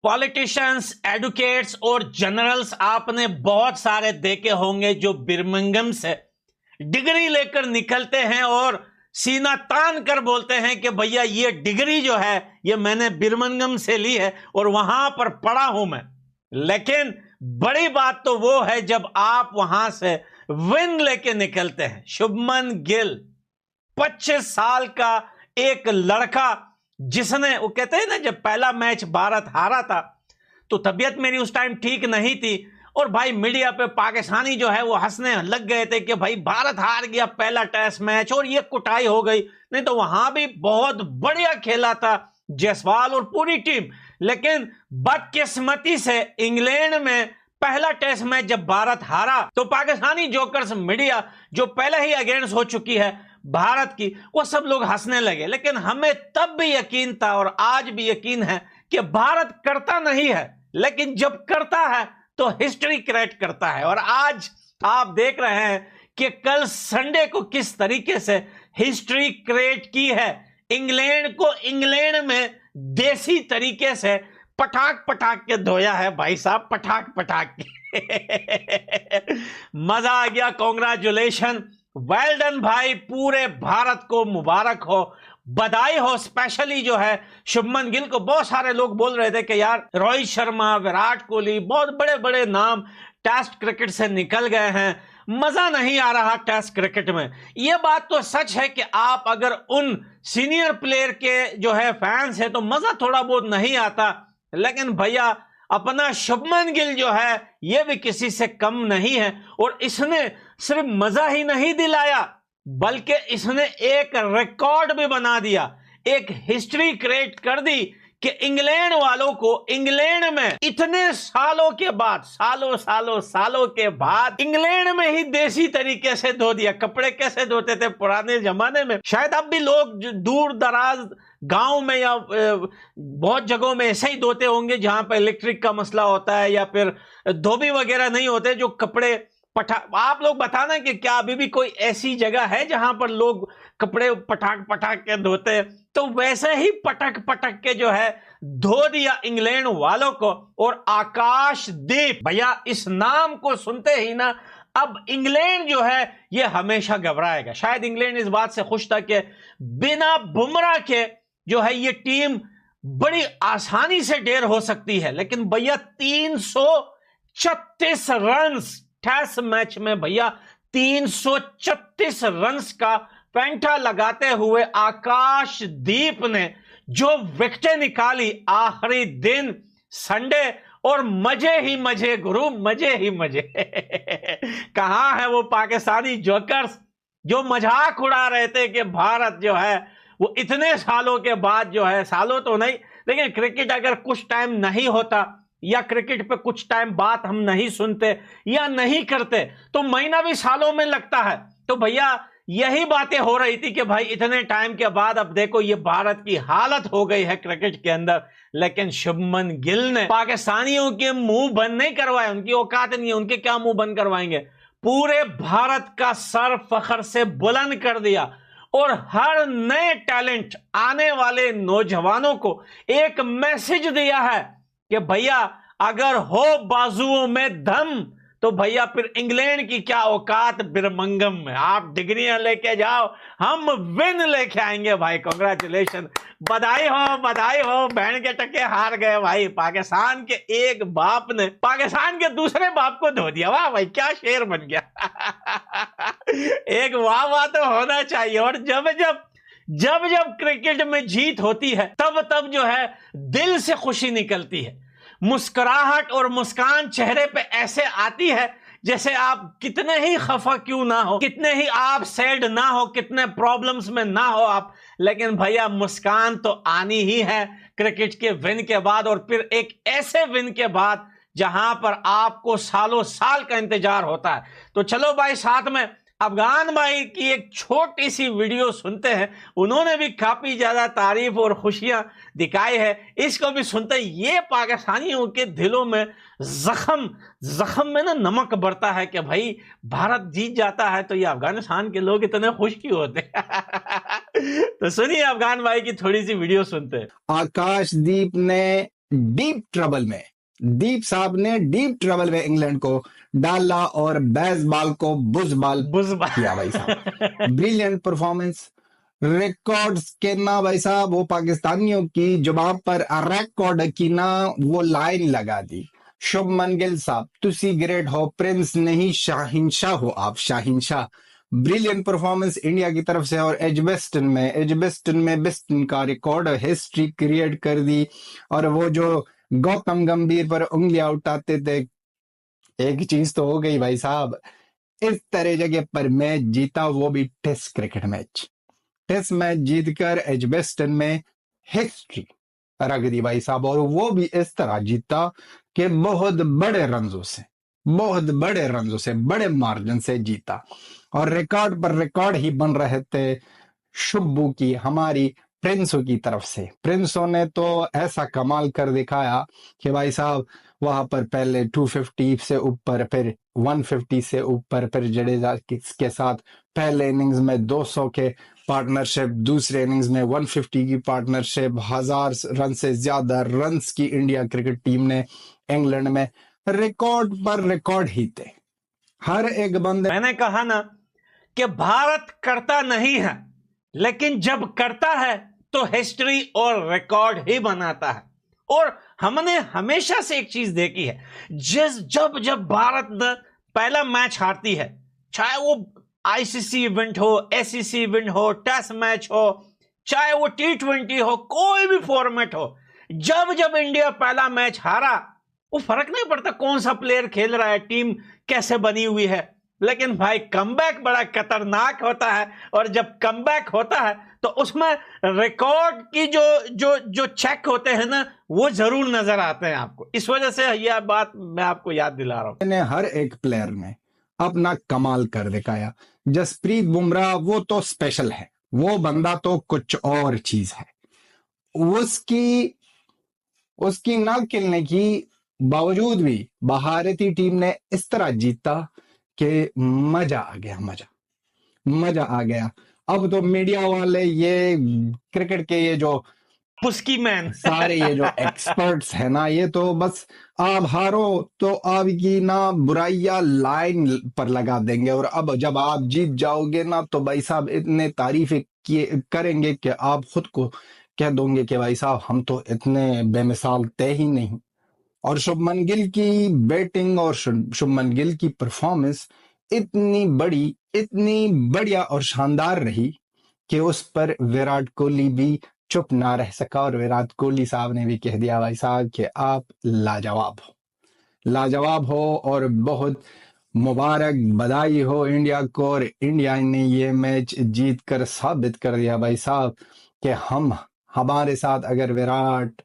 Politicians, advocates और generals आपने बहुत सारे देखे होंगे जो बिर्मिंघम से डिग्री लेकर निकलते हैं और सीना तान कर बोलते हैं कि भैया ये डिग्री जो है ये मैंने बिर्मिंघम से ली है और वहां पर पढ़ा हूं मैं। लेकिन बड़ी बात तो वो है जब आप वहां से विन लेके निकलते हैं। शुभमन गिल 25 साल का एक लड़का जिसने, वो कहते हैं ना, जब पहला मैच भारत हारा था तो तबीयत मेरी उस टाइम ठीक नहीं थी और भाई मीडिया पे पाकिस्तानी जो है वो हंसने लग गए थे कि भाई भारत हार गया पहला टेस्ट मैच और ये कुटाई हो गई। नहीं तो वहां भी बहुत बढ़िया खेला था जायसवाल और पूरी टीम। लेकिन बदकिस्मती से इंग्लैंड में पहला टेस्ट मैच जब भारत हारा तो पाकिस्तानी जोकर्स मीडिया जो पहले ही अगेंस्ट हो चुकी है भारत की, वो सब लोग हंसने लगे। लेकिन हमें तब भी यकीन था और आज भी यकीन है कि भारत करता नहीं है, लेकिन जब करता है तो हिस्ट्री क्रिएट करता है। और आज आप देख रहे हैं कि कल संडे को किस तरीके से हिस्ट्री क्रिएट की है। इंग्लैंड को इंग्लैंड में देसी तरीके से पटाख पटाख के धोया है भाई साहब, पटाख पटाख के मजा आ गया। कांग्रेचुलेशन, वेल डन भाई, पूरे भारत को मुबारक हो, बधाई हो। स्पेशली जो है शुभमन गिल को, बहुत सारे लोग बोल रहे थे कि यार रोहित शर्मा, विराट कोहली, बहुत बड़े बड़े नाम टेस्ट क्रिकेट से निकल गए हैं, मजा नहीं आ रहा टेस्ट क्रिकेट में। यह बात तो सच है कि आप अगर उन सीनियर प्लेयर के जो है फैंस है तो मजा थोड़ा बहुत नहीं आता। लेकिन भैया अपना शुभमन गिल जो है यह भी किसी से कम नहीं है और इसने सिर्फ मजा ही नहीं दिलाया बल्कि इसने एक रिकॉर्ड भी बना दिया, एक हिस्ट्री क्रिएट कर दी कि इंग्लैंड वालों को इंग्लैंड में इतने सालों के बाद, सालों के बाद इंग्लैंड में ही देसी तरीके से धो दिया। कपड़े कैसे धोते थे पुराने जमाने में, शायद अब भी लोग दूर दराज गांव में या बहुत जगहों में ऐसे ही धोते होंगे जहां पर इलेक्ट्रिक का मसला होता है या फिर धोबी वगैरह नहीं होते जो कपड़े आप लोग बताना कि क्या अभी भी कोई ऐसी जगह है जहां पर लोग कपड़े पटाख पटाख के धोते हैं। तो वैसे ही पटक पटक के जो है धो दिया इंग्लैंड वालों को। और आकाशदीप भैया, इस नाम को सुनते ही ना अब इंग्लैंड जो है ये हमेशा घबराएगा। शायद इंग्लैंड इस बात से खुश था कि बिना बुमराह के जो है ये टीम बड़ी आसानी से ढेर हो सकती है। लेकिन भैया 336 रन टेस्ट मैच में, भैया 336 रन्स का पेंटा लगाते हुए आकाशदीप ने जो विकेटें निकाली आखिरी दिन संडे, और मजे ही मजे गुरु, मजे ही मजे कहां है वो पाकिस्तानी जोकर्स जो मजाक उड़ा रहे थे कि भारत जो है वो इतने सालों के बाद जो है, सालों तो नहीं लेकिन क्रिकेट अगर कुछ टाइम नहीं होता या क्रिकेट पे कुछ टाइम बात हम नहीं सुनते या नहीं करते तो महीना भी सालों में लगता है। तो भैया यही बातें हो रही थी कि भाई इतने टाइम के बाद अब देखो ये भारत की हालत हो गई है क्रिकेट के अंदर। लेकिन शुभमन गिल ने पाकिस्तानियों के मुंह बंद नहीं करवाए, उनकी औकात नहीं है, उनके क्या मुंह बंद करवाएंगे। पूरे भारत का सर फखर से बुलंद कर दिया और हर नए टैलेंट आने वाले नौजवानों को एक मैसेज दिया है कि भैया अगर हो बाजुओं में दम तो भैया फिर इंग्लैंड की क्या औकात बिर्मिंघम में, आप डिग्रियां लेके जाओ, हम विन लेके आएंगे भाई। कांग्रेचुलेशन, बधाई हो, बहन के टके हार गए भाई। पाकिस्तान के एक बाप ने पाकिस्तान के दूसरे बाप को धो दिया। वाह भाई, क्या शेर बन गया एक वाह वाह तो होना चाहिए। और जब क्रिकेट में जीत होती है तब जो है दिल से खुशी निकलती है, मुस्कुराहट और मुस्कान चेहरे पे ऐसे आती है जैसे आप कितने ही खफा क्यों ना हो, कितने ही आप सैड ना हो, कितने प्रॉब्लम्स में ना हो आप, लेकिन भैया मुस्कान तो आनी ही है क्रिकेट के विन के बाद। और फिर एक ऐसे विन के बाद जहां पर आपको सालों साल का इंतजार होता है। तो चलो भाई, साथ में अफगान भाई की एक छोटी सी वीडियो सुनते हैं, उन्होंने भी काफी ज्यादा तारीफ और खुशियां दिखाई है, इसको भी सुनते हैं। ये पाकिस्तानियों के दिलों में जख्म में ना नमक बढ़ता है कि भाई भारत जीत जाता है तो ये अफगानिस्तान के लोग इतने खुश क्यों होते तो सुनिए अफगान भाई की थोड़ी सी वीडियो सुनते हैं। आकाशदीप ने डीप ट्रबल में, दीप साहब ने डीप ट्रबल में इंग्लैंड को डाला और बेसबॉल को बुजबॉल किया भाई साहब। ब्रिलियंट परफॉर्मेंस, रिकॉर्ड्स के ना भाई साहब, वो पाकिस्तानियों की जुबान पर रिकॉर्ड की ना वो लाइन लगा दी। शुभमन गिल साहब तुसी ग्रेट हो, प्रिंस नहीं शाहिनशाह हो आप, शाहिनशाह। ब्रिलियंट परफॉर्मेंस इंडिया की तरफ से, और एजबेस्टन में बिस्टन का रिकॉर्ड हिस्ट्री क्रिएट कर दी। और वो जो गौतम गंभीर पर उंगलियां उठाते थे, एक चीज तो हो गई भाई साहब, इस तरह जगह पर मैच जीता, वो भी test cricket match. Test match जीतकर एजबेस्टन में हिस्ट्री रख दी भाई साहब, और वो भी इस तरह जीता कि बहुत बड़े रनों से, बड़े मार्जिन से जीता। और रिकॉर्ड पर रिकॉर्ड ही बन रहे थे शुब्बू की, हमारी प्रिंसों की तरफ से। प्रिंसों ने तो ऐसा कमाल कर दिखाया कि भाई साहब वहां पर पहले 250 से ऊपर, फिर 150 से ऊपर, फिर जडेजा के साथ पहले इनिंग्स में 200 के पार्टनरशिप, दूसरे इनिंग्स में 150 की पार्टनरशिप, 1000 रन से ज्यादा रन्स की इंडिया क्रिकेट टीम ने इंग्लैंड में रिकॉर्ड पर रिकॉर्ड ही थे। हर एक बंदे, मैंने कहा ना कि भारत करता नहीं है, लेकिन जब करता है तो हिस्ट्री और रिकॉर्ड ही बनाता है। और हमने हमेशा से एक चीज देखी है, जब भारत पहला मैच हारती है, चाहे वो आईसीसी इवेंट हो, एससीसी इवेंट हो, टेस्ट मैच हो, चाहे वो T20 हो, कोई भी फॉर्मेट हो, जब इंडिया पहला मैच हारा, वो फर्क नहीं पड़ता कौन सा प्लेयर खेल रहा है, टीम कैसे बनी हुई है, लेकिन भाई कमबैक बड़ा खतरनाक होता है। और जब कमबैक होता है तो उसमें रिकॉर्ड की जो चेक होते हैं ना, वो जरूर नजर आते हैं आपको। इस वजह से यह बात मैं आपको याद दिला रहा हूं। हर एक प्लेयर ने अपना कमाल कर दिखाया। जसप्रीत बुमराह वो तो स्पेशल है, वो बंदा तो कुछ और चीज है। उसकी ना खेलने की बावजूद भी भारतीय टीम ने इस तरह जीता कि मजा आ गया। अब तो मीडिया वाले, ये क्रिकेट के ये जो पुस्की मैन सारे ये जो एक्सपर्ट्स है ना, ये तो बस आप हारो तो आपकी ना बुराइयां लाइन पर लगा देंगे, और अब जब आप जीत जाओगे ना तो भाई साहब इतने तारीफें करेंगे कि आप खुद को कह दोगे कि भाई साहब हम तो इतने बेमिसाल थे ही नहीं। और शुभमन गिल की बैटिंग और शुभमन गिल की परफॉर्मेंस इतनी बढ़िया और शानदार रही कि उस पर विराट कोहली भी चुप ना रह सका, और विराट कोहली साहब ने भी कह दिया भाई साहब कि आप लाजवाब हो और बहुत मुबारक, बधाई हो इंडिया को। और इंडिया ने ये मैच जीत कर साबित कर दिया भाई साहब कि हमारे साथ अगर विराट,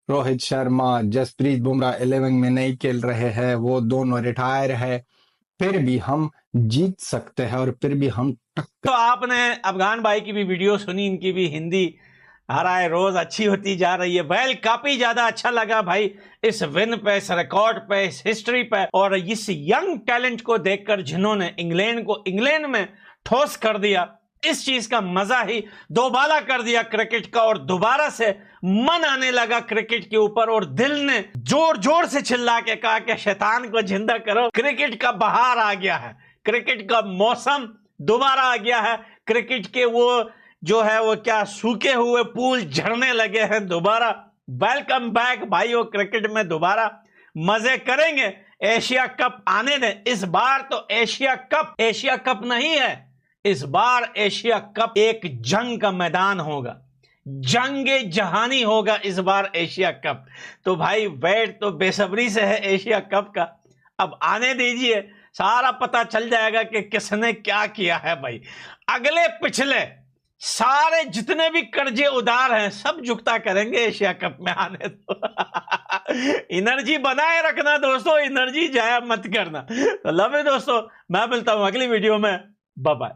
रोहित शर्मा, जसप्रीत बुमराह 11 में नहीं खेल रहे हैं, वो दोनों रिटायर है, फिर भी हम जीत सकते हैं और फिर भी हम तो आपने अफगान भाई की भी वीडियो सुनी, इनकी भी हिंदी हर आए रोज अच्छी होती जा रही है। वेल, काफी ज्यादा अच्छा लगा भाई इस विन पे, इस रिकॉर्ड पे, इस हिस्ट्री पे, और इस यंग टैलेंट को देखकर जिन्होंने इंग्लैंड को इंग्लैंड में ठोस कर दिया, इस चीज का मजा ही दोबारा कर दिया क्रिकेट का। और दोबारा से मन आने लगा क्रिकेट के ऊपर, और दिल ने जोर जोर से चिल्ला के कहा कि शैतान को जिंदा करो, क्रिकेट का बहार आ गया है, क्रिकेट का मौसम दोबारा आ गया है, क्रिकेट के वो जो है वो क्या सूखे हुए पूल झड़ने लगे हैं दोबारा। वेलकम बैक भाइयों, क्रिकेट में दोबारा मजे करेंगे। एशिया कप आने दें, इस बार तो एशिया कप नहीं है, इस बार एशिया कप एक जंग का मैदान होगा, जंगे जहानी होगा इस बार एशिया कप। तो भाई वेट तो बेसब्री से है एशिया कप का, अब आने दीजिए, सारा पता चल जाएगा कि किसने क्या किया है भाई। अगले पिछले सारे जितने भी कर्जे उधार हैं सब चुकता करेंगे एशिया कप में आने दो। एनर्जी बनाए रखना दोस्तों, एनर्जी जाया मत करना। तो लव यू दोस्तों, मैं मिलता हूं अगली वीडियो में, बाय बाय।